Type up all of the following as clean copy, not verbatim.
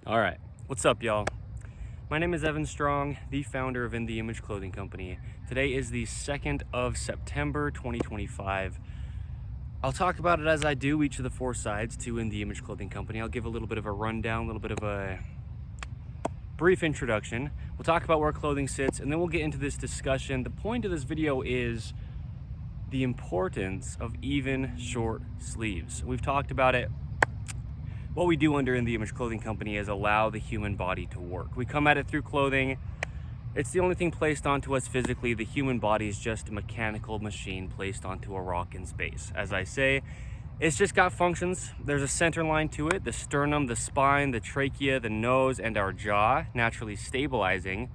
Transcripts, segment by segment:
All right, what's up, y'all? My name is Evan Strong, the founder of In the Image Clothing Company. Today is the 2nd of September, 2025. I'll talk about it as I do each of the four sides to In the Image Clothing Company. I'll give a little bit of a rundown, a little bit of a brief introduction. We'll talk about where clothing sits, and then we'll get into this discussion. The point of this video is the importance of even short sleeves. We've talked about it. What we do under In the Image Clothing Company is allow the human body to work. We come at it through clothing. It's the only thing placed onto us physically. The human body is just a mechanical machine placed onto a rock in space. As I say, it's just got functions. There's a center line to it, the sternum, the spine, the trachea, the nose, and our jaw, naturally stabilizing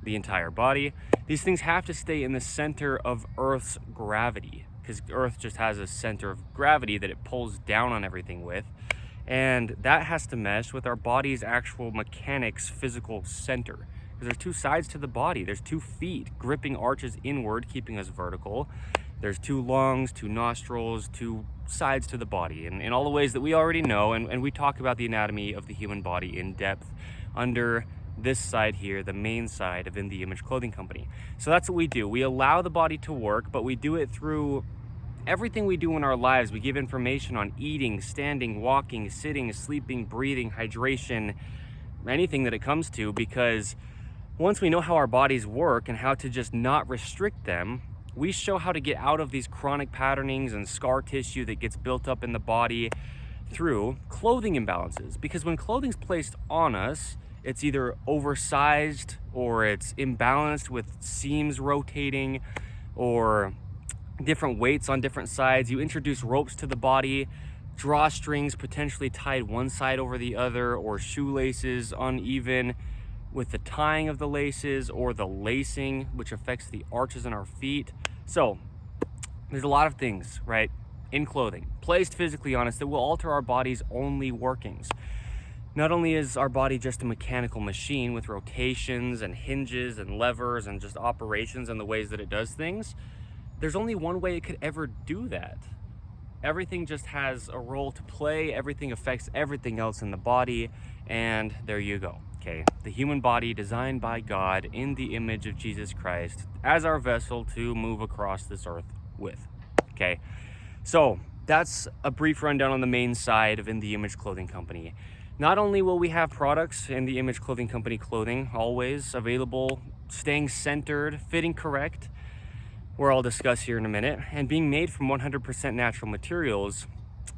the entire body. These things have to stay in the center of Earth's gravity, because Earth just has a center of gravity that it pulls down on everything with. And that has to mesh with our body's actual mechanics physical center. Because there's two sides to the body. There's 2 feet gripping arches inward, keeping us vertical. There's 2 lungs, 2 nostrils, 2 sides to the body. And in all the ways that we already know, and we talk about the anatomy of the human body in depth under this side here, the main side of In the Image Clothing Company. So that's what we do. We allow the body to work, but we do it through everything we do in our lives. We give information on eating, standing, walking, sitting, sleeping, breathing, hydration, anything that it comes to, because once we know how our bodies work and how to just not restrict them, we show how to get out of these chronic patternings and scar tissue that gets built up in the body through clothing imbalances. Because when clothing's placed on us, it's either oversized or it's imbalanced with seams rotating or different weights on different sides. You introduce ropes to the body, drawstrings potentially tied one side over the other, or shoelaces uneven with the tying of the laces, or the lacing, which affects the arches in our feet. So there's a lot of things, right, in clothing placed physically on us that will alter our body's only workings. Not only is our body just a mechanical machine with rotations and hinges and levers and just operations and the ways that it does things, there's only one way it could ever do that. Everything just has a role to play. Everything affects everything else in the body. And there you go. Okay. The human body designed by God in the image of Jesus Christ as our vessel to move across this earth with. Okay. So that's a brief rundown on the main side of In the Image Clothing Company. Not only will we have products in the Image Clothing Company clothing always available, staying centered, fitting correct, where I'll discuss here in a minute, and being made from 100% natural materials,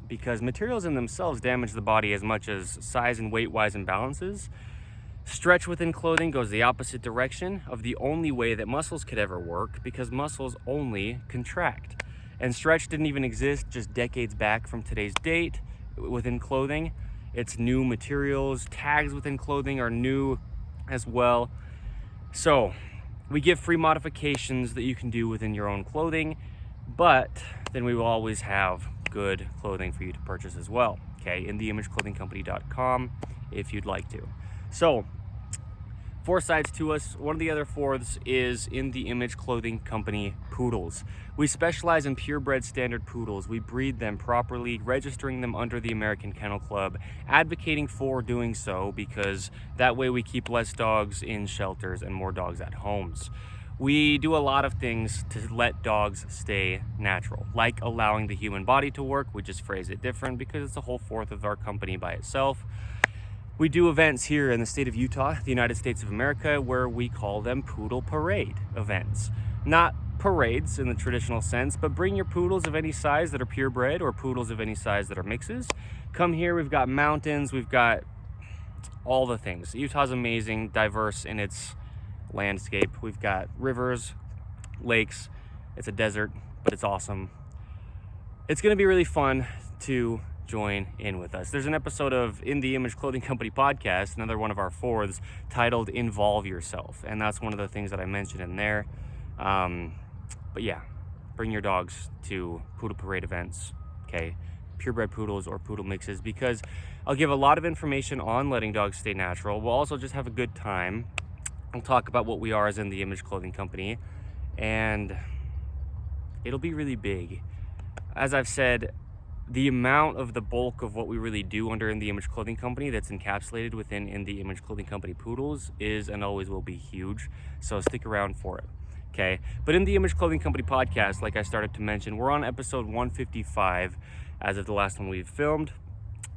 because materials in themselves damage the body as much as size and weight-wise imbalances. Stretch within clothing goes the opposite direction of the only way that muscles could ever work, because muscles only contract. And stretch didn't even exist just decades back from today's date within clothing. It's new materials. Tags within clothing are new as well. So we give free modifications that you can do within your own clothing, but then we will always have good clothing for you to purchase as well. Okay, InTheImageClothingCompany.com if you'd like to. So 4 sides to us. One of the other 4s is In the Image Clothing Company poodles. We specialize in purebred standard poodles. We breed them properly, registering them under the American Kennel Club, advocating for doing so because that way we keep less dogs in shelters and more dogs at homes. We do a lot of things to let dogs stay natural, like allowing the human body to work. We just phrase it different because it's a whole 4th of our company by itself. We do events here in the state of Utah, the United States of America, where we call them poodle parade events. Not parades in the traditional sense, but bring your poodles of any size that are purebred or poodles of any size that are mixes. Come here. We've got mountains. We've got all the things. Utah's amazing, diverse in its landscape. We've got rivers, lakes. It's a desert, but it's awesome. It's going to be really fun to join in with us. There's an episode of In the Image Clothing Company podcast, another one of our 4s, titled Involve Yourself, and that's one of the things that I mentioned in there. But yeah, bring your dogs to poodle parade events, okay, purebred poodles or poodle mixes, because I'll give a lot of information on letting dogs stay natural. We'll also just have a good time. We'll talk about what we are as In the Image Clothing Company, and it'll be really big. As I've said, the amount of the bulk of what we really do under In The Image Clothing Company that's encapsulated within In The Image Clothing Company poodles is and always will be huge. So stick around for it. Okay. But In The Image Clothing Company podcast, like I started to mention, we're on episode 155 as of the last one we've filmed.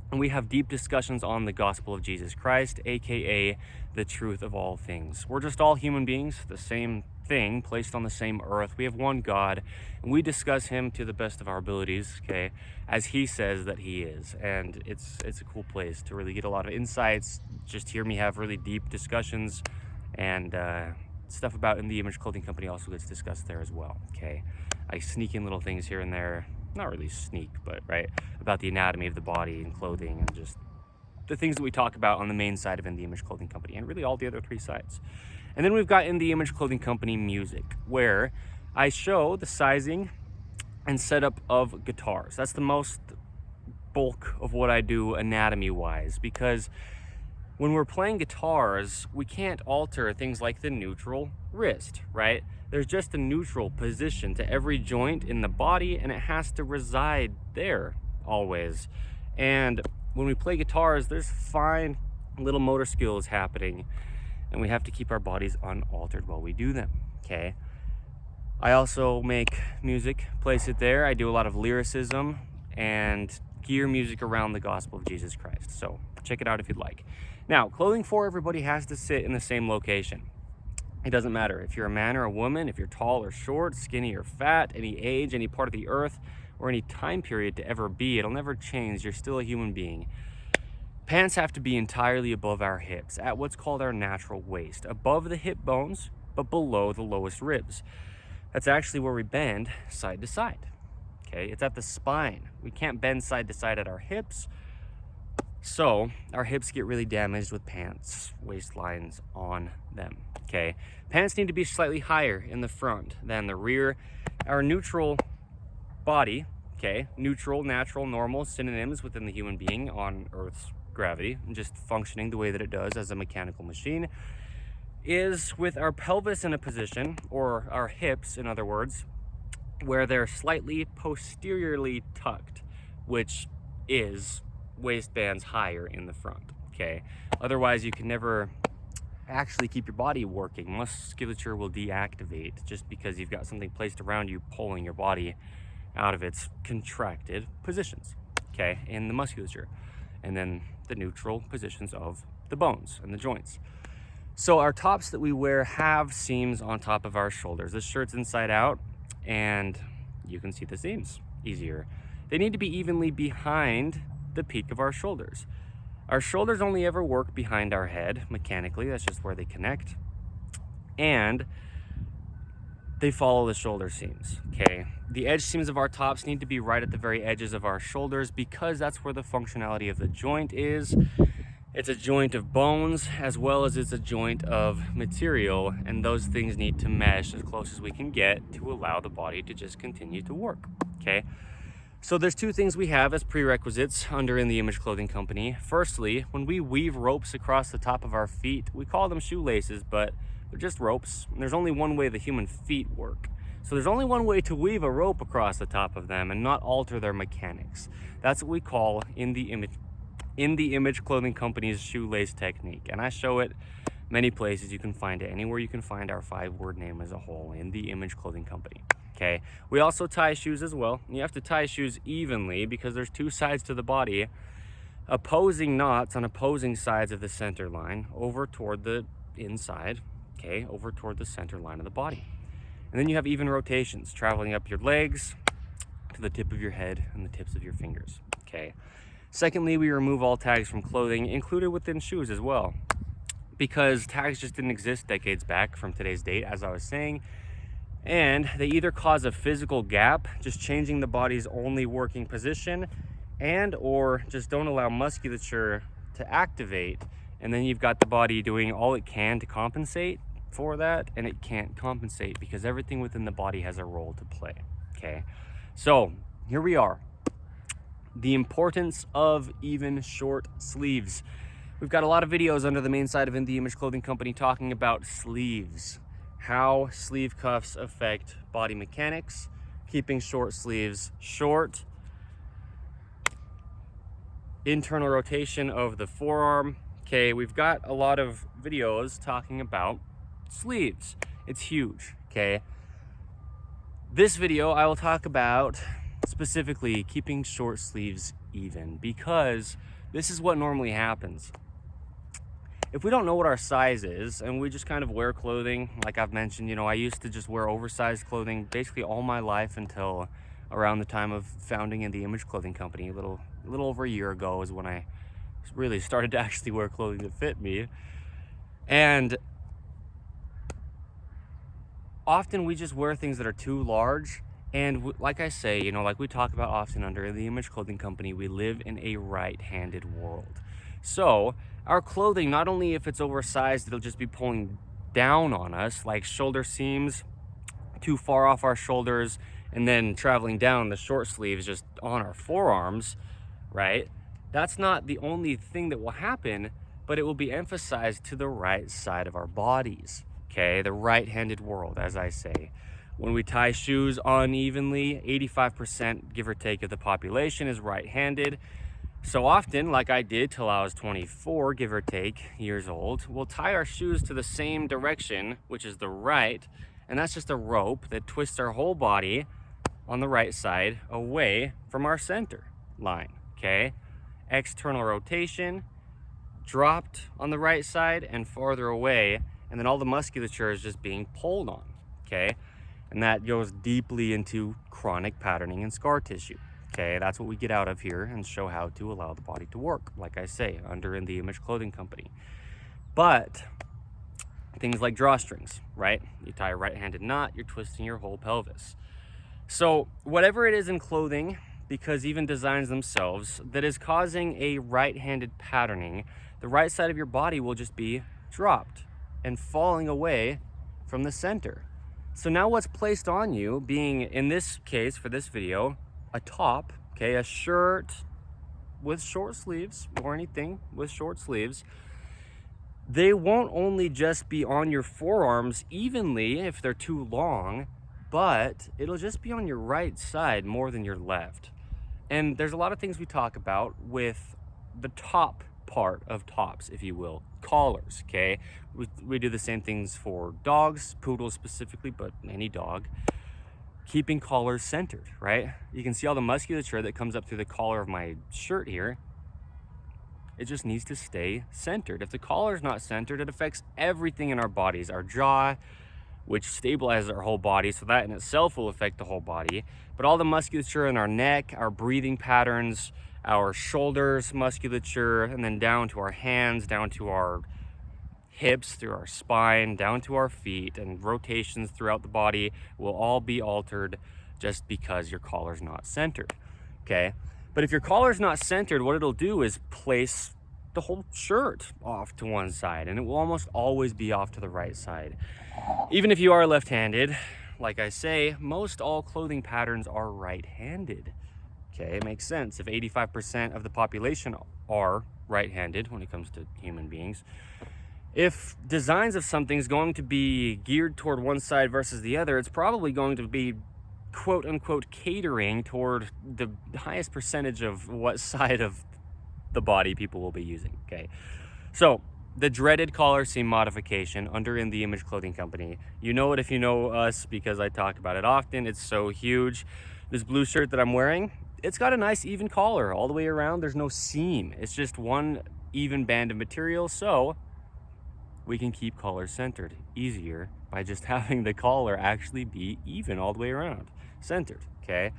And we have deep discussions on the gospel of Jesus Christ, aka the truth of all things. We're just all human beings, the same thing, placed on the same earth. We have one God, and we discuss him to the best of our abilities, okay, as he says that he is. And it's a cool place to really get a lot of insights, just hear me have really deep discussions, and stuff about In The Image Clothing Company also gets discussed there as well, okay. I sneak in little things here and there, not really sneak, but right, about the anatomy of the body and clothing and just the things that we talk about on the main side of In The Image Clothing Company and really all the other three sides. And then we've got In The Image Clothing Company music, where I show the sizing and setup of guitars. That's the most bulk of what I do anatomy-wise, because when we're playing guitars, we can't alter things like the neutral wrist, right? There's just a neutral position to every joint in the body, and it has to reside there always. And when we play guitars, there's fine little motor skills happening, and we have to keep our bodies unaltered while we do them, okay? I also make music, place it there. I do a lot of lyricism and gear music around the gospel of Jesus Christ. So check it out if you'd like. Now, clothing for everybody has to sit in the same location. It doesn't matter if you're a man or a woman, if you're tall or short, skinny or fat, any age, any part of the earth, or any time period to ever be. It'll never change. You're still a human being. Pants have to be entirely above our hips, at what's called our natural waist, above the hip bones, but below the lowest ribs. That's actually where we bend side to side. Okay, it's at the spine. We can't bend side to side at our hips, so our hips get really damaged with pants, waistlines on them. Okay, pants need to be slightly higher in the front than the rear. Our neutral body, okay, neutral, natural, normal, synonyms within the human being on Earth's gravity, and just functioning the way that it does as a mechanical machine, is with our pelvis in a position, or our hips, in other words, where they're slightly posteriorly tucked, which is waistbands higher in the front, okay? Otherwise, you can never actually keep your body working. Musculature will deactivate just because you've got something placed around you pulling your body out of its contracted positions, okay, in the musculature, and then the neutral positions of the bones and the joints. So our tops that we wear have seams on top of our shoulders. This shirt's inside out, and you can see the seams easier. They need to be evenly behind the peak of our shoulders. Our shoulders only ever work behind our head mechanically. That's just where they connect, and they follow the shoulder seams, okay? The edge seams of our tops need to be right at the very edges of our shoulders, because that's where the functionality of the joint is. It's a joint of bones as well as it's a joint of material, and those things need to mesh as close as we can get to allow the body to just continue to work, okay? So there's two things we have as prerequisites under In The Image Clothing Company. Firstly, when we weave ropes across the top of our feet, we call them shoelaces, but they're just ropes. And there's only one way the human feet work. So there's only one way to weave a rope across the top of them and not alter their mechanics. That's what we call In The Image Clothing Company's shoelace technique. And I show it many places. You can find it anywhere you can find our 5-word name as a whole, In The Image Clothing Company. Okay, we also tie shoes as well. You have to tie shoes evenly because there's two sides to the body, opposing knots on opposing sides of the center line over toward the inside, okay, over toward the center line of the body. And then you have even rotations traveling up your legs to the tip of your head and the tips of your fingers, okay. Secondly, we remove all tags from clothing, included within shoes as well, because tags just didn't exist decades back from today's date, as I was saying. And they either cause a physical gap, just changing the body's only working position, and or just don't allow musculature to activate, and then you've got the body doing all it can to compensate for that, and it can't compensate because everything within the body has a role to play, okay? So here we are. The importance of even short sleeves. We've got a lot of videos under the main side of In The Image Clothing Company talking about sleeves, how sleeve cuffs affect body mechanics, keeping short sleeves short, internal rotation of the forearm. Okay, we've got a lot of videos talking about sleeves. It's huge, okay? This video, I will talk about specifically keeping short sleeves even, because this is what normally happens. If we don't know what our size is and we just kind of wear clothing, like I've mentioned, you know, I used to just wear oversized clothing basically all my life until around the time of founding In The Image Clothing Company. A little over a year ago is when I really started to actually wear clothing that fit me. And often we just wear things that are too large. And like I say, you know, like we talk about often under the Image Clothing Company, we live in a right-handed world. So our clothing, not only if it's oversized, it'll just be pulling down on us, like shoulder seams too far off our shoulders, and then traveling down the short sleeves just on our forearms, right? That's not the only thing that will happen, but it will be emphasized to the right side of our bodies, okay? The right-handed world, as I say. When we tie shoes unevenly, 85%, give or take, of the population is right-handed. So often, like I did till I was 24, give or take, years old, we'll tie our shoes to the same direction, which is the right, and that's just a rope that twists our whole body on the right side away from our center line, okay? External rotation, dropped on the right side and farther away, and then all the musculature is just being pulled on, okay? And that goes deeply into chronic patterning and scar tissue. Okay, that's what we get out of here and show how to allow the body to work, like I say, under In The Image Clothing Company. But things like drawstrings, right? You tie a right-handed knot, you're twisting your whole pelvis. So whatever it is in clothing, because even designs themselves, that is causing a right-handed patterning, the right side of your body will just be dropped and falling away from the center. So now what's placed on you, being, in this case, for this video, a top, okay, a shirt with short sleeves or anything with short sleeves, they won't only just be on your forearms evenly if they're too long, but it'll just be on your right side more than your left. And there's a lot of things we talk about with the top part of tops, if you will, collars, okay? We do the same things for dogs, poodles specifically, but any dog. Keeping collars centered, right? You can see all the musculature that comes up through the collar of my shirt here. It just needs to stay centered. If the collar is not centered, it affects everything in our bodies. Our jaw, which stabilizes our whole body, so that in itself will affect the whole body. But all the musculature in our neck, our breathing patterns, our shoulders musculature, and then down to our hands, down to our hips, through our spine, down to our feet, and rotations throughout the body will all be altered just because your collar's not centered, okay? But if your collar's not centered, what it'll do is place the whole shirt off to one side, and it will almost always be off to the right side. Even if you are left-handed, like I say, most all clothing patterns are right-handed, okay? It makes sense. If 85% of the population are right-handed when it comes to human beings, if designs of something is going to be geared toward one side versus the other, it's probably going to be quote unquote catering toward the highest percentage of what side of the body people will be using, okay? So the dreaded collar seam modification under In The Image Clothing Company. You know it if you know us, because I talk about it often. It's so huge. This blue shirt that I'm wearing, it's got a nice even collar all the way around. There's no seam. It's just one even band of material. So we can keep collars centered easier by just having the collar actually be even all the way around, centered, okay?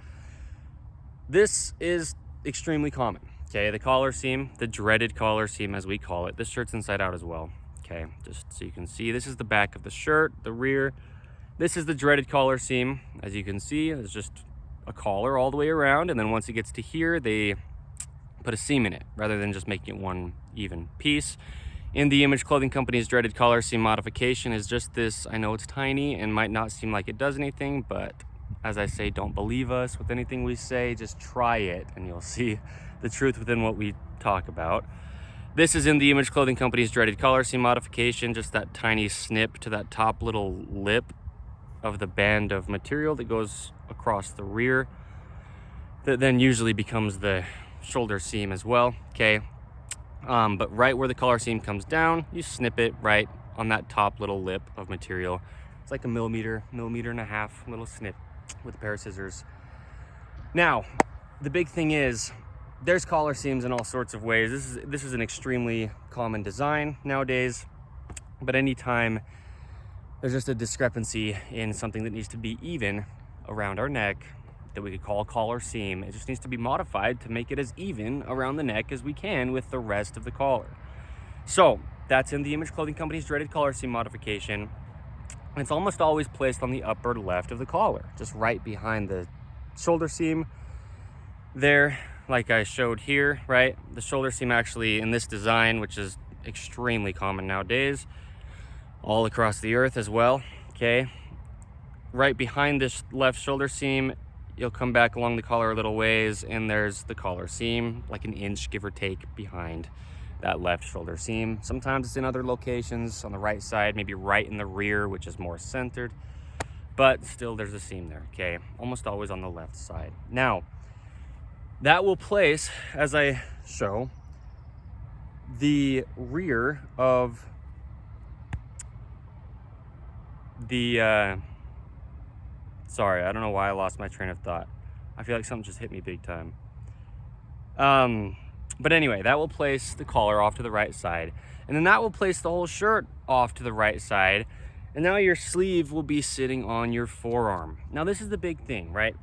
This is extremely common, okay? The collar seam, the dreaded collar seam as we call it. This shirt's inside out as well, okay? Just so you can see, this is the back of the shirt, the rear. This is the dreaded collar seam. As you can see, it's just a collar all the way around, and then once it gets to here, they put a seam in it rather than just making it one even piece. In The Image Clothing Company's dreaded collar seam modification is just this. I know it's tiny and might not seem like it does anything, but as I say, don't believe us with anything we say. Just try it and you'll see the truth within what we talk about. This is In The Image Clothing Company's dreaded collar seam modification, just that tiny snip to that top little lip of the band of material that goes across the rear that then usually becomes the shoulder seam as well, okay? But right where the collar seam comes down, you snip it right on that top little lip of material. It's like a millimeter and a half little snip with a pair of scissors. Now, the big thing is, there's collar seams in all sorts of ways. This is an extremely common design nowadays, but anytime there's just a discrepancy in something that needs to be even around our neck, that we could call a collar seam, it just needs to be modified to make it as even around the neck as we can with the rest of the collar. So that's in the Image Clothing Company's dreaded collar seam modification. It's almost always placed on the upper left of the collar, just right behind the shoulder seam there, like I showed here, right? The shoulder seam actually in this design, which is extremely common nowadays, all across the earth as well, okay? Right behind this left shoulder seam, you'll come back along the collar a little ways, and there's the collar seam, like an inch, give or take, behind that left shoulder seam. Sometimes it's in other locations on the right side, maybe right in the rear, which is more centered, but still there's a seam there, okay? Almost always on the left side. Now, that will place, as I show, the rear of the, sorry, I don't know why I lost my train of thought. I feel like something just hit me big time. But anyway, that will place the collar off to the right side, and then that will place the whole shirt off to the right side, and now your sleeve will be sitting on your forearm. Now this is the big thing, right?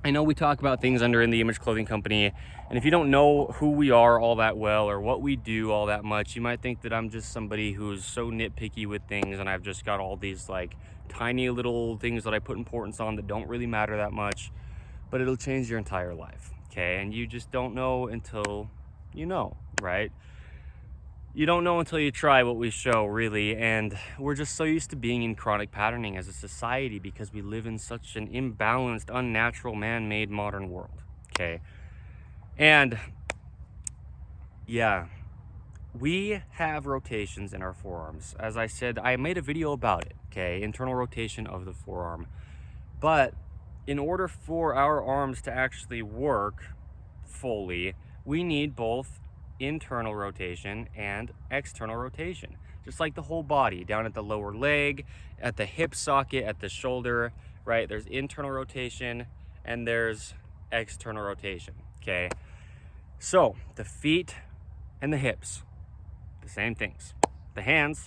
I know we talk about things under In The Image Clothing Company, and if you don't know who we are all that well or what we do all that much, you might think that I'm just somebody who's so nitpicky with things, and I've just got all these like tiny little things that I put importance on that don't really matter that much, but it'll change your entire life, okay? And you just don't know until you know, right? You don't know until you try what we show, really, and we're just so used to being in chronic patterning as a society because we live in such an imbalanced, unnatural, man-made modern world, okay? And yeah, we have rotations in our forearms. As I said, I made a video about it, okay? Internal rotation of the forearm. But in order for our arms to actually work fully, we need both internal rotation and external rotation, just like the whole body, down at the lower leg, at the hip socket, at the shoulder, right? There's internal rotation and there's external rotation, okay? So the feet and the hips, the same things. The hands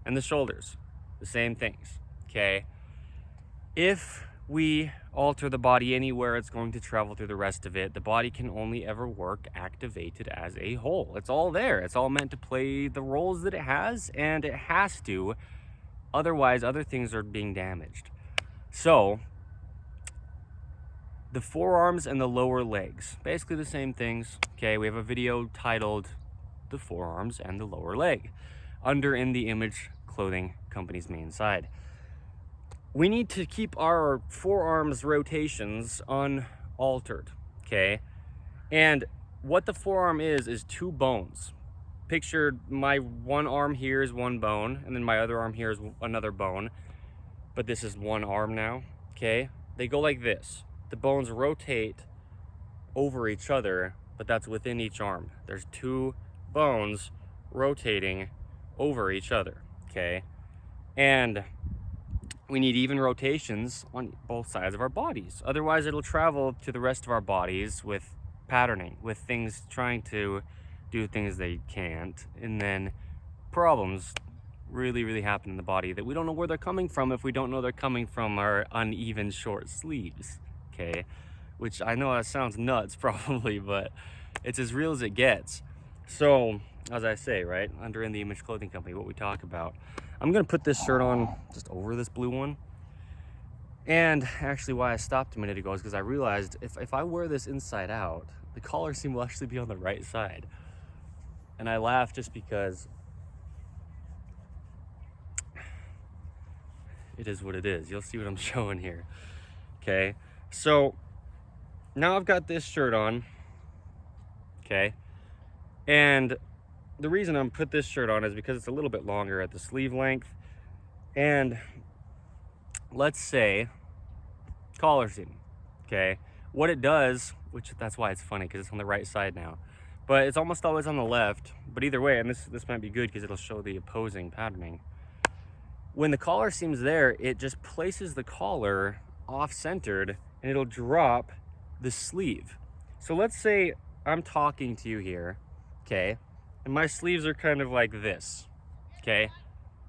and the shoulders, the same things, okay? If we alter the body anywhere, it's going to travel through the rest of it. The body can only ever work activated as a whole. It's all there. It's all meant to play the roles that it has, and it has to. Otherwise, other things are being damaged. So, the forearms and the lower legs, basically the same things. Okay, we have a video titled The Forearms and the Lower Leg under In The Image Clothing Company's main side. We need to keep our forearms rotations unaltered, okay? And what the forearm is two bones. Picture my one arm here is one bone, and then my other arm here is another bone, but this is one arm now, okay? They go like this. The bones rotate over each other, but that's within each arm. There's two bones rotating over each other, okay? And we need even rotations on both sides of our bodies. Otherwise, it'll travel to the rest of our bodies with patterning, with things trying to do things they can't, and then problems really happen in the body that we don't know where they're coming from if we don't know they're coming from our uneven short sleeves, okay? Which I know that sounds nuts probably, but it's as real as it gets. So, as I say, right, under In The Image Clothing Company, what we talk about, I'm gonna put this shirt on just over this blue one. And actually why I stopped a minute ago is because I realized if I wear this inside out, the collar seam will actually be on the right side. And I laugh just because it is what it is. You'll see what I'm showing here, okay? So now I've got this shirt on, okay? And the reason I'm put this shirt on is because it's a little bit longer at the sleeve length. And let's say collar seam, okay? What it does which that's why it's funny, because it's on the right side now. But it's almost always on the left. But either way, and this might be good because it'll show the opposing patterning. When the collar seam's there, it just places the collar off-centered and it'll drop the sleeve. So let's say I'm talking to you here, okay, and my sleeves are kind of like this, okay?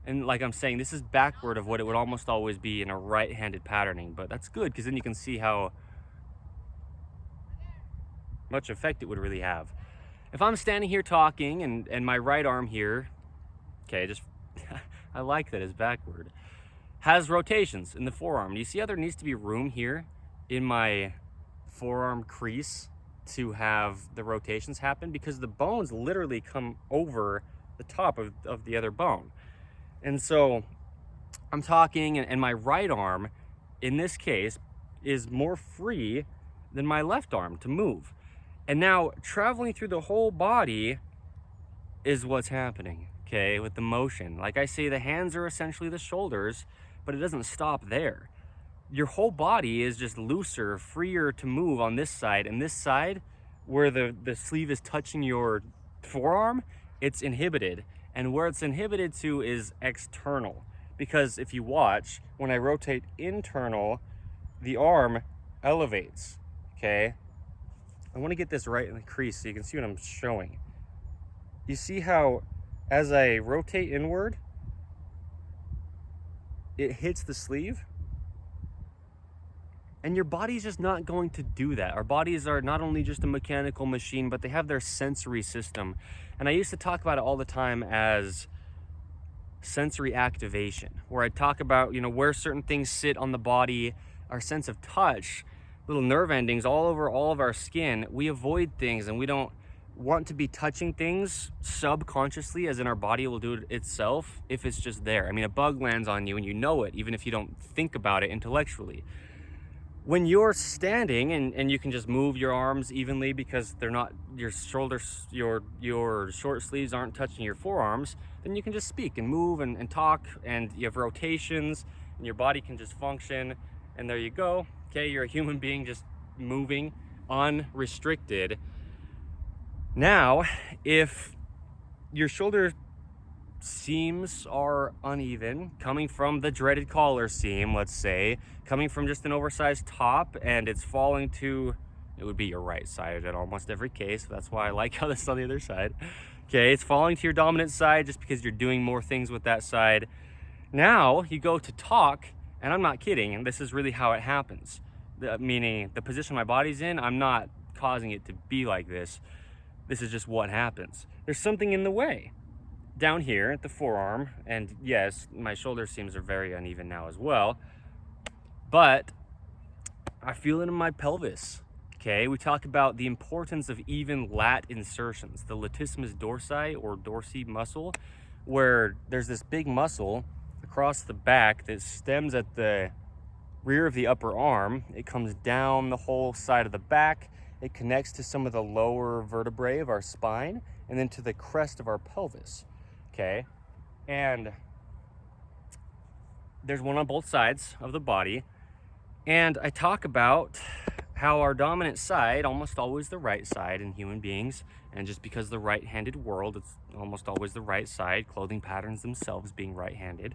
And like I'm saying, this is backward of what it would almost always be in a right-handed patterning, but that's good because then you can see how much effect it would really have. If I'm standing here talking and my right arm here, okay, just, I like that it's backward, has rotations in the forearm. You see how there needs to be room here in my forearm crease to have the rotations happen? Because the bones literally come over the top of the other bone. And so I'm talking and my right arm, in this case, is more free than my left arm to move. And now traveling through the whole body is what's happening, okay, with the motion. Like I say, the hands are essentially the shoulders, but it doesn't stop there. Your whole body is just looser, freer to move on this side. And this side, where the sleeve is touching your forearm, it's inhibited. And where it's inhibited to is external. Because if you watch, when I rotate internal, the arm elevates, okay? I want to get this right in the crease so you can see what I'm showing. You see how as I rotate inward, it hits the sleeve? And your body's just not going to do that. Our bodies are not only just a mechanical machine, but they have their sensory system. And I used to talk about it all the time as sensory activation, where I talk about, you know, where certain things sit on the body, our sense of touch, little nerve endings all over all of our skin. We avoid things and we don't want to be touching things subconsciously, as in our body will do it itself if it's just there. I mean, a bug lands on you and you know it, even if you don't think about it intellectually. When you're standing and you can just move your arms evenly because they're not, your shoulders, your short sleeves aren't touching your forearms, then you can just speak and move and talk, and you have rotations and your body can just function, and there you go. Okay, you're a human being just moving unrestricted. Now, if your shoulder seams are uneven, coming from the dreaded collar seam, let's say, coming from just an oversized top, and it's falling to, it would be your right side in almost every case. That's why I like how this is on the other side. Okay, it's falling to your dominant side just because you're doing more things with that side. Now you go to talk, and I'm not kidding, and this is really how it happens. Meaning the position my body's in, I'm not causing it to be like this. This is just what happens. There's something in the way down here at the forearm, and yes, my shoulder seams are very uneven now as well, but I feel it in my pelvis. Okay, we talk about the importance of even lat insertions, the latissimus dorsi or dorsi muscle, where there's this big muscle across the back that stems at the rear of the upper arm. It comes down the whole side of the back. It connects to some of the lower vertebrae of our spine and then to the crest of our pelvis. Okay, and there's one on both sides of the body. And I talk about how our dominant side, almost always the right side in human beings, and just because the right-handed world, it's almost always the right side, clothing patterns themselves being right-handed.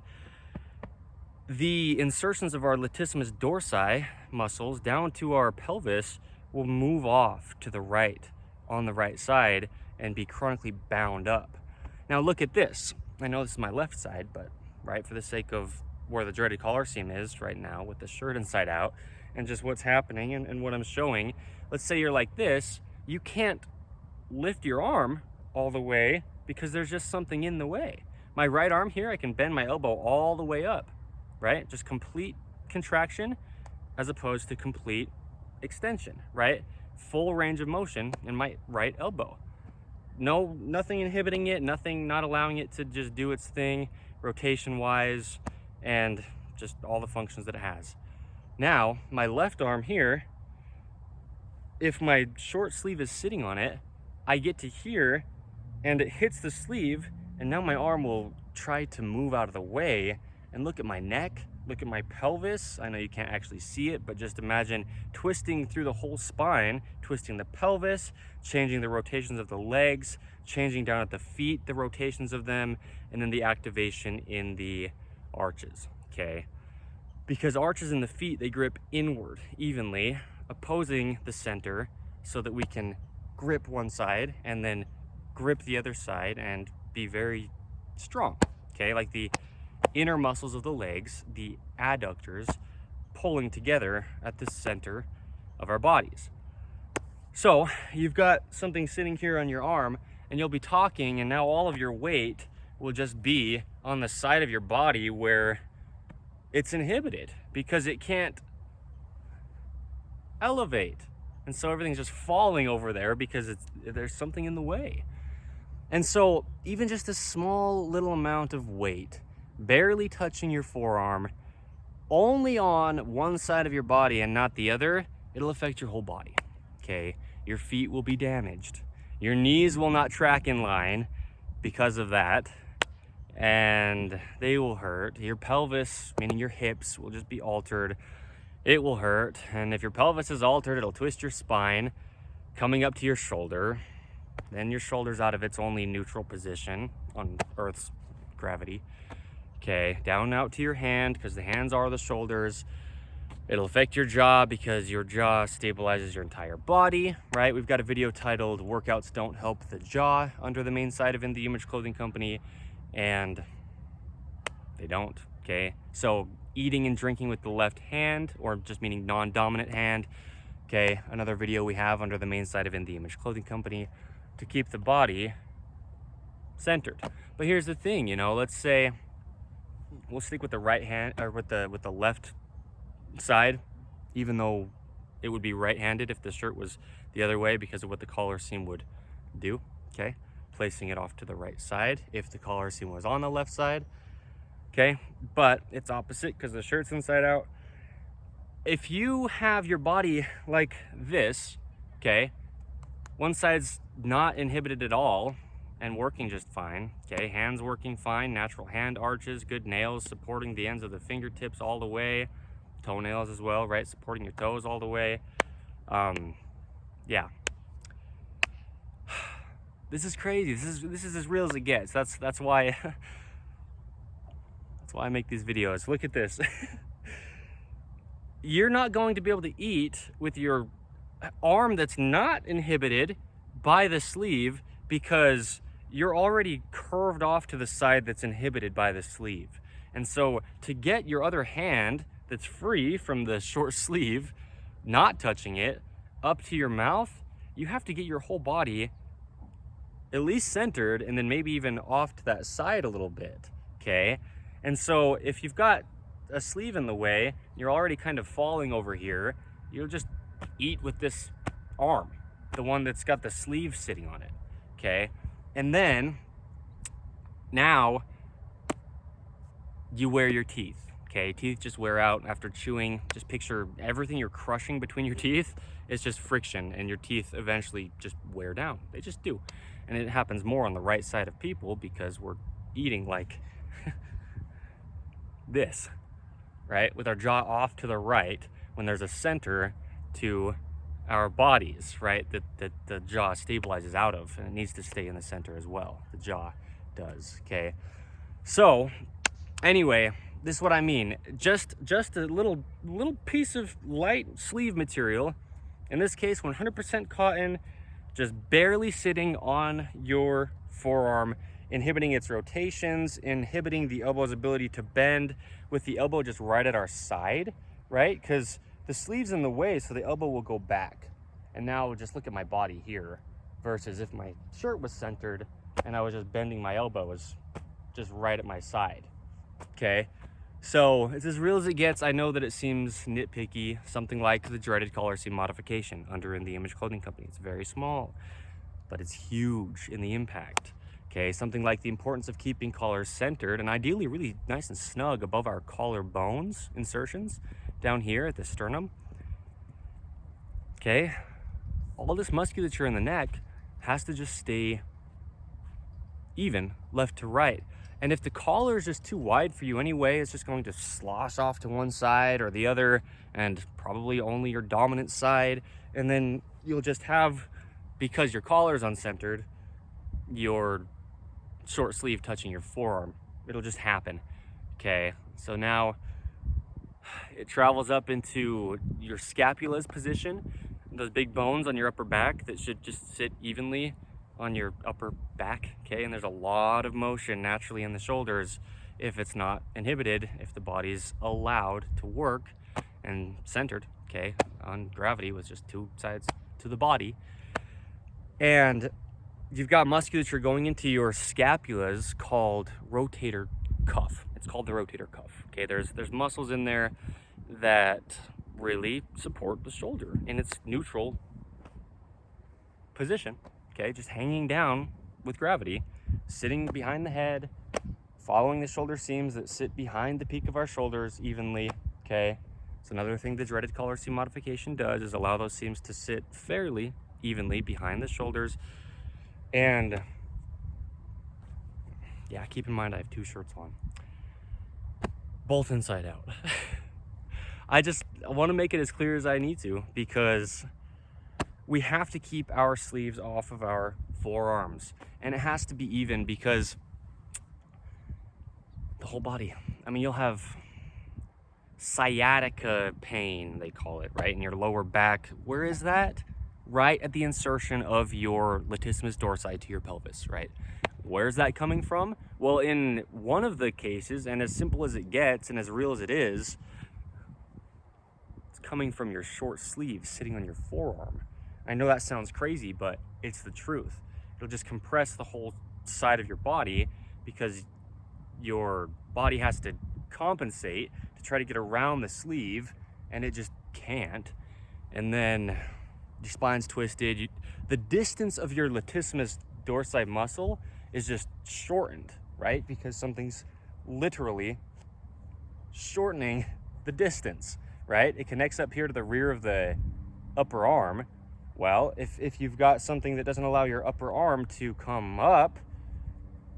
The insertions of our latissimus dorsi muscles down to our pelvis will move off to the right on the right side and be chronically bound up. Now look at this. I know this is my left side, but right, for the sake of where the dreaded collar seam is right now with the shirt inside out and just what's happening and what I'm showing, let's say you're like this, you can't lift your arm all the way because there's just something in the way. My right arm here, I can bend my elbow all the way up, right? Just complete contraction as opposed to complete extension, right? Full range of motion in my right elbow. No, nothing inhibiting it, nothing not allowing it to just do its thing rotation wise and just all the functions that it has. Now, my left arm here, if my short sleeve is sitting on it, I get to here and it hits the sleeve, and now my arm will try to move out of the way, and look at my neck, look at my pelvis. I know you can't actually see it, but just imagine twisting through the whole spine, twisting the pelvis, changing the rotations of the legs, changing down at the feet, the rotations of them, and then the activation in the arches, okay? Because arches in the feet, they grip inward evenly, opposing the center, so that we can grip one side and then grip the other side and be very strong, okay? Like the inner muscles of the legs, the adductors, pulling together at the center of our bodies. So you've got something sitting here on your arm, and you'll be talking, and now all of your weight will just be on the side of your body where it's inhibited because it can't elevate. And so everything's just falling over there because there's something in the way. And so even just a small little amount of weight, barely touching your forearm, only on one side of your body and not the other, it'll affect your whole body, okay? Your feet will be damaged. Your knees will not track in line because of that, and they will hurt. Your pelvis, meaning your hips, will just be altered. It will hurt, and if your pelvis is altered, it'll twist your spine, coming up to your shoulder. Then your shoulder's out of its only neutral position on Earth's gravity. Okay, down out to your hand, because the hands are the shoulders. It'll affect your jaw because your jaw stabilizes your entire body, right? We've got a video titled Workouts Don't Help the Jaw under the main site of In The Image Clothing Company, and they don't, okay? So eating and drinking with the left hand, or just meaning non-dominant hand, okay? Another video we have under the main site of In The Image Clothing Company to keep the body centered. But here's the thing, you know, let's say we'll stick with the right hand, or with the left side, even though it would be right-handed if the shirt was the other way because of what the collar seam would do, okay? Placing it off to the right side if the collar seam was on the left side, okay? But it's opposite because the shirt's inside out. If you have your body like this, okay, one side's not inhibited at all and working just fine, okay? Hands working fine, natural hand arches, good nails supporting the ends of the fingertips all the way, toenails as well, right? Supporting your toes all the way. Yeah. This is crazy. This is as real as it gets. That's why that's why I make these videos. Look at this. You're not going to be able to eat with your arm that's not inhibited by the sleeve because you're already curved off to the side that's inhibited by the sleeve. And so to get your other hand that's free from the short sleeve, not touching it, up to your mouth, you have to get your whole body at least centered and then maybe even off to that side a little bit, okay? And so if you've got a sleeve in the way, you're already kind of falling over here, you'll just eat with this arm, the one that's got the sleeve sitting on it, okay? And then now you wear your teeth. Okay, teeth just wear out after chewing. Just picture everything you're crushing between your teeth is just friction, and your teeth eventually just wear down. They just do. And it happens more on the right side of people because we're eating like this, right? With our jaw off to the right when there's a center to our bodies, right? That the jaw stabilizes out of, and it needs to stay in the center as well. The jaw does, okay? So, anyway, this is what I mean. Just a little piece of light sleeve material, in this case 100% cotton, just barely sitting on your forearm, inhibiting its rotations, inhibiting the elbow's ability to bend, with the elbow just right at our side, right? Because the sleeve's in the way, so the elbow will go back. And now just look at my body here versus if my shirt was centered and I was just bending my elbows just right at my side, okay? So it's as real as it gets. I know that it seems nitpicky, something like the dreaded collar seam modification under In The Image Clothing Company. It's very small, but it's huge in the impact. Okay, something like the importance of keeping collars centered and ideally really nice and snug above our collar bones, insertions down here at the sternum. Okay, all this musculature in the neck has to just stay even left to right. And if the collar is just too wide for you anyway, it's just going to slosh off to one side or the other, and probably only your dominant side. And then you'll just have, because your collar is uncentered, your short sleeve touching your forearm. It'll just happen. Okay, so now it travels up into your scapula's position, those big bones on your upper back that should just sit evenly on your upper back. Okay, and there's a lot of motion naturally in the shoulders if it's not inhibited, if the body's allowed to work and centered, okay, on gravity with just two sides to the body. And you've got musculature going into your scapulas called rotator cuff. It's called the rotator cuff. Okay, there's muscles in there that really support the shoulder in its neutral position. Okay, just hanging down with gravity, sitting behind the head, following the shoulder seams that sit behind the peak of our shoulders evenly. Okay, so another thing the dreaded collar seam modification does is allow those seams to sit fairly evenly behind the shoulders. And yeah, keep in mind I have two shirts on, both inside out. I want to make it as clear as I need to, because we have to keep our sleeves off of our forearms, and it has to be even, because the whole body, I mean, you'll have sciatica pain, they call it, right, in your lower back. Where is that? Right at the insertion of your latissimus dorsi to your pelvis, right? Where's that coming from? Well, in one of the cases, and as simple as it gets and as real as it is, it's coming from your short sleeve sitting on your forearm. I know that sounds crazy, but it's the truth. It'll just compress the whole side of your body, because your body has to compensate to try to get around the sleeve, and it just can't. And then your spine's twisted. The distance of your latissimus dorsi muscle is just shortened, right? Because something's literally shortening the distance, right? It connects up here to the rear of the upper arm. Well, if you've got something that doesn't allow your upper arm to come up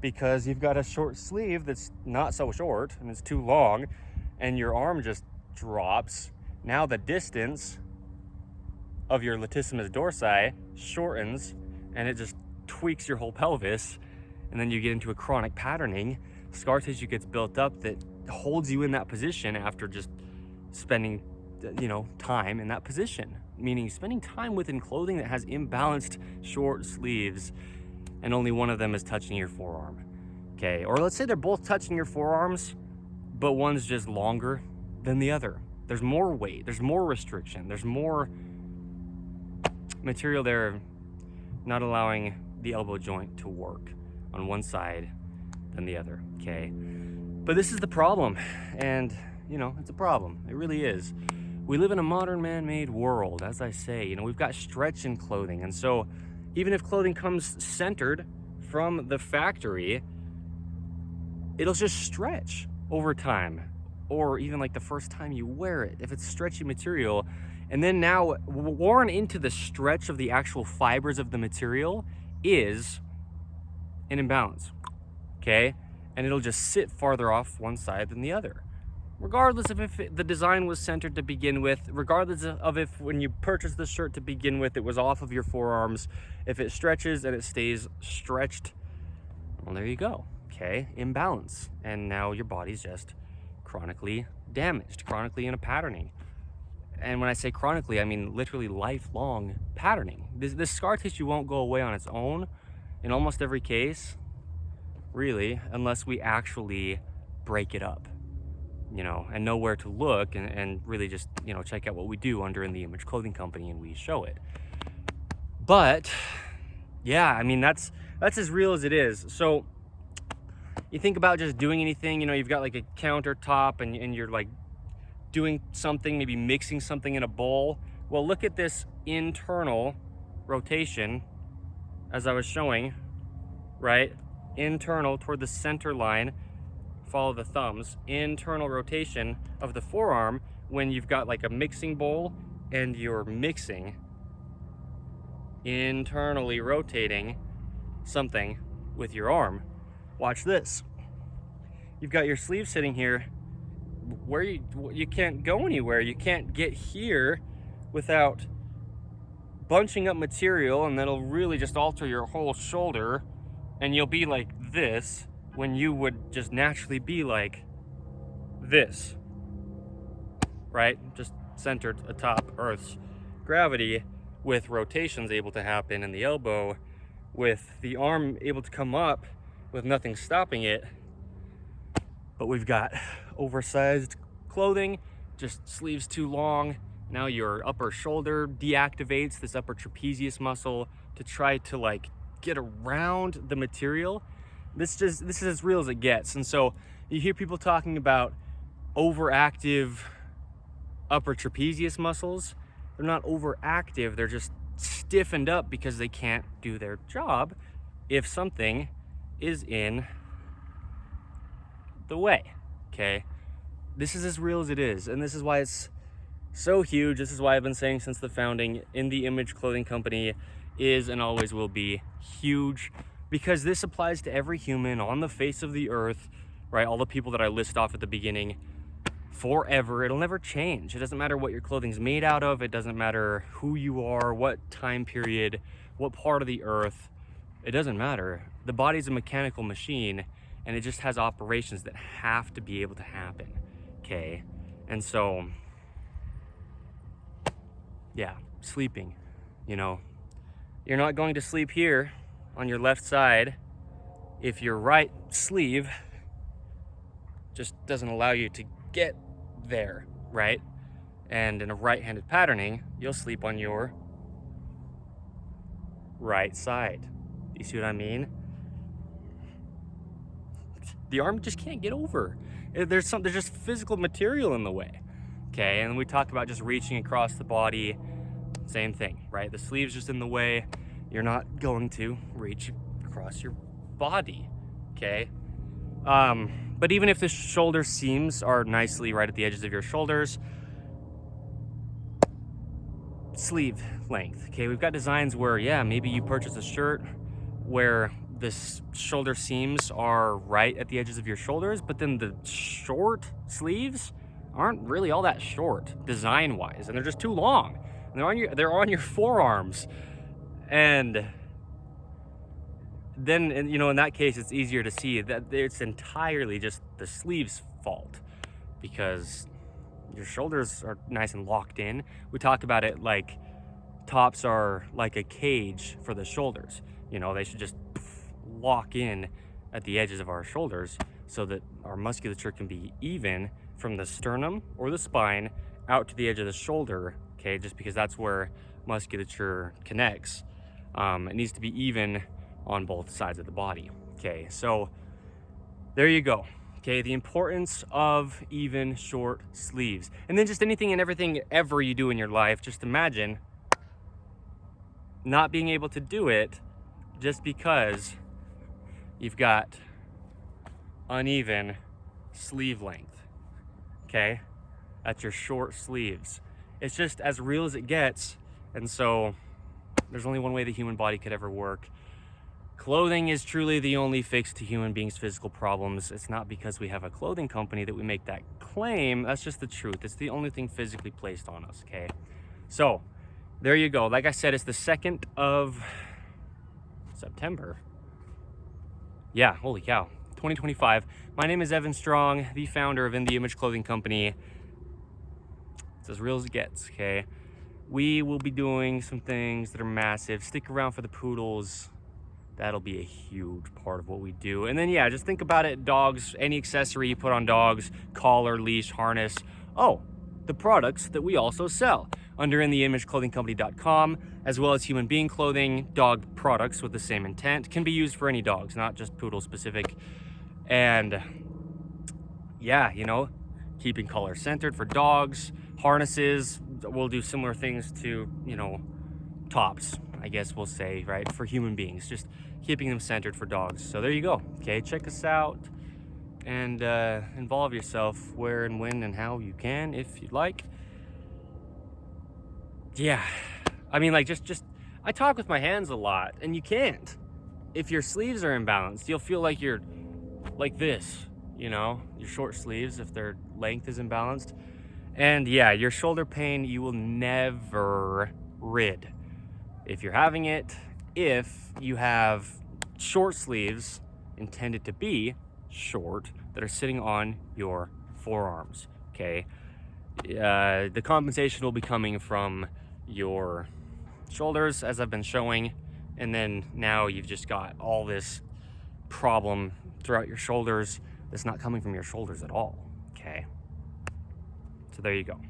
because you've got a short sleeve that's not so short and it's too long, and your arm just drops, now the distance of your latissimus dorsi shortens, and it just tweaks your whole pelvis, and then you get into a chronic patterning. Scar tissue gets built up that holds you in that position after just spending, time in that position, meaning spending time within clothing that has imbalanced short sleeves and only one of them is touching your forearm. Okay, or let's say they're both touching your forearms, but one's just longer than the other. There's more weight, there's more restriction, there's more material there not allowing the elbow joint to work on one side than the other. Okay, but this is the problem, and it's a problem. It really is. We live in a modern man-made world, as I say. We've got stretch in clothing, and so even if clothing comes centered from the factory, it'll just stretch over time, or even like the first time you wear it, if it's stretchy material. And then now, worn into the stretch of the actual fibers of the material is an imbalance, okay? And it'll just sit farther off one side than the other, regardless of if the design was centered to begin with, regardless of if when you purchased the shirt to begin with, it was off of your forearms. If it stretches and it stays stretched, well, there you go, okay? Imbalance. And now your body's just chronically damaged, chronically in a patterning. And when I say chronically, I mean literally lifelong patterning. This scar tissue won't go away on its own in almost every case, really, unless we actually break it up, and know where to look, and really just, check out what we do under In The Image Clothing Company, and we show it. But yeah, I mean, that's as real as it is. So you think about just doing anything, you've got like a countertop and you're like doing something, maybe mixing something in a bowl. Well, look at this internal rotation, as I was showing, right? Internal toward the center line, follow the thumbs, internal rotation of the forearm when you've got like a mixing bowl and you're mixing, internally rotating something with your arm. Watch this. You've got your sleeve sitting here where you can't go anywhere. You can't get here without bunching up material, and that'll really just alter your whole shoulder, and you'll be like this when you would just naturally be like this, right? Just centered atop Earth's gravity, with rotations able to happen in the elbow, with the arm able to come up with nothing stopping it. But we've got oversized clothing, just sleeves too long. Now your upper shoulder deactivates this upper trapezius muscle to try to like get around the material. This is as real as it gets. And so you hear people talking about overactive upper trapezius muscles. They're not overactive, they're just stiffened up because they can't do their job if something is in the way, okay? This is as real as it is, and this is why it's so huge. This is why I've been saying since the founding, In the Image Clothing Company is and always will be huge, because this applies to every human on the face of the earth, right? All the people that I list off at the beginning, forever. It'll never change. It doesn't matter what your clothing's made out of. It doesn't matter who you are, what time period, what part of the earth. It doesn't matter. The body's a mechanical machine, and it just has operations that have to be able to happen, okay? And so, yeah, sleeping, you know, you're not going to sleep here on your left side if your right sleeve just doesn't allow you to get there, right? And in a right-handed patterning, you'll sleep on your right side. You see what I mean? The arm just can't get over. There's just physical material in the way, okay? And we talk about just reaching across the body, same thing, right? The sleeve's just in the way. You're not going to reach across your body, okay? But even if the shoulder seams are nicely right at the edges of your shoulders, sleeve length, okay? We've got designs where, yeah, maybe you purchase a shirt where the shoulder seams are right at the edges of your shoulders, but then the short sleeves aren't really all that short design-wise, and they're just too long. And they're on your forearms, and then, you know, in that case, it's easier to see that it's entirely just the sleeve's fault, because your shoulders are nice and locked in. We talk about it like tops are like a cage for the shoulders. You know, they should just lock in at the edges of our shoulders so that our musculature can be even from the sternum or the spine out to the edge of the shoulder, okay? Just because that's where musculature connects. It needs to be even on both sides of the body, okay? So there you go, okay? The importance of even short sleeves. And then just anything and everything ever you do in your life, just imagine not being able to do it just because you've got uneven sleeve length, okay? That's your short sleeves. It's just as real as it gets. And so there's only one way the human body could ever work. Clothing is truly the only fix to human beings' physical problems. It's not because we have a clothing company that we make that claim. That's just the truth. It's the only thing physically placed on us, okay? So there you go. Like I said, it's the 2nd of September. Yeah, holy cow. 2025. My name is Evan Strong, the founder of In the Image Clothing Company. It's as real as it gets, okay? We will be doing some things that are massive. Stick around for the poodles. That'll be a huge part of what we do. And then, yeah, just think about it. Dogs, any accessory you put on dogs, collar, leash, harness. Oh, the products that we also sell under InTheImageClothingCompany.com, as well as human being clothing, dog products with the same intent. Can be used for any dogs, not just poodle specific. And yeah, you know, keeping collar centered for dogs, harnesses. We'll do similar things to, you know, tops, I guess we'll say, right, for human beings, just keeping them centered for dogs. So there you go, okay? Check us out and involve yourself where and when and how you can, if you'd like. Yeah, I mean, like, just I talk with my hands a lot, and you can't. if your sleeves are imbalanced, you'll feel like you're like this, you know, your short sleeves, if their length is imbalanced. And yeah, your shoulder pain, you will never rid if you're having it, if you have short sleeves intended to be short that are sitting on your forearms, okay? The compensation will be coming from your shoulders, as I've been showing, and then now you've just got all this problem throughout your shoulders that's not coming from your shoulders at all, okay? So there you go.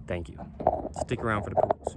Thank you. Stick around for the pools.